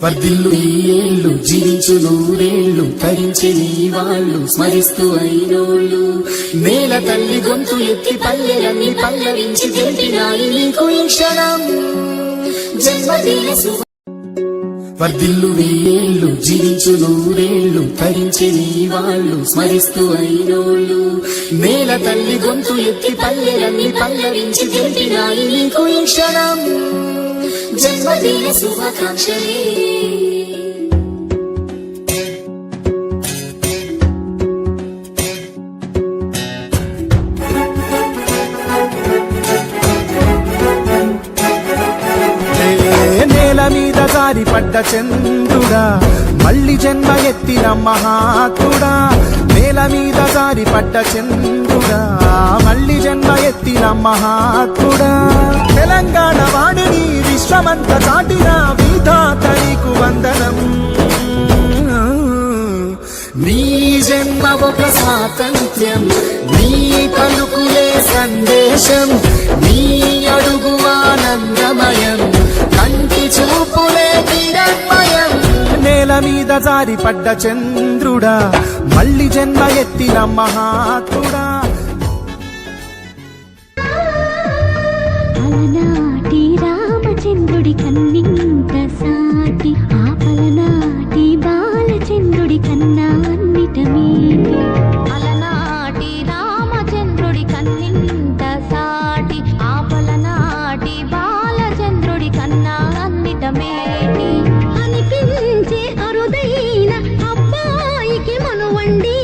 వర్ధిల్లు ఈ ఏళ్ళు జీవించు నూరేళ్ళు తరించి నీ వాళ్ళు స్మరిస్తూ అయినోళ్ళు నేల తల్లి గొంతు ఎత్తి పల్లెలన్నీ పల్లవించి తెలిపినాయి నీకు ఈ క్షణం జన్మదిన శుభ వర్ధిల్లు ఈ ఏళ్ళు జీవించు నూరేళ్ళు తరించి నీ వాళ్ళు స్మరిస్తూ అయినోళ్ళు నేల తల్లి గొంతు ఎత్తి పల్లెలన్నీ పల్లవించి తెలిపినాయి నీకు ఈ క్షణం జన్మదిన శుభాకాంక్షలే నేల మీద జారిపడ్డ చంద్రుడా మళ్ళీ జన్మ ఎత్తిన మహాత్ముడా నేల మీద జారిపడ్డ చంద్రుడా మళ్ళీ జన్మ ఎత్తిన మహాత్ముడా తెలంగాణ వాడిని విశ్వమంత చాటిన విధాత నీకు వందనం నీ జన్మ ఒక స్వాతంత్ర్యం నీ పలుకులే సందేశం నీ అడుగు ఆనందమయం కంటి చూపులే కిరణ్మయం నేల మీద జారిపడ్డ చంద్రుడా మళ్ళీ జన్మ ఎత్తిన మహాత్ముడా అలనాటి రామచంద్రుడి కన్నింత సాటి ఆపలనాటి బాలచంద్రుడి కన్నా అన్నిట మీది అలనాటి రామచంద్రుడి కన్నింత సాటి ఆపలనాటి బాలచంద్రుడి కన్నా అన్నిట మేటి అనిపించే అరుదైన అబ్బాయికి మనువండి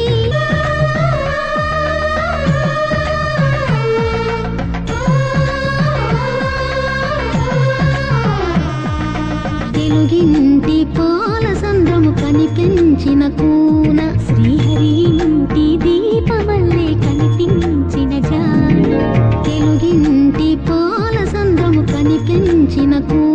తెలుగింటి పాల సంద్రము కనిపించిన కూన శ్రీహరి ఇంటి దీపమల్లే కనిపించిన జాన తెలుగింటి పాల సంద్రము కనిపించిన కూన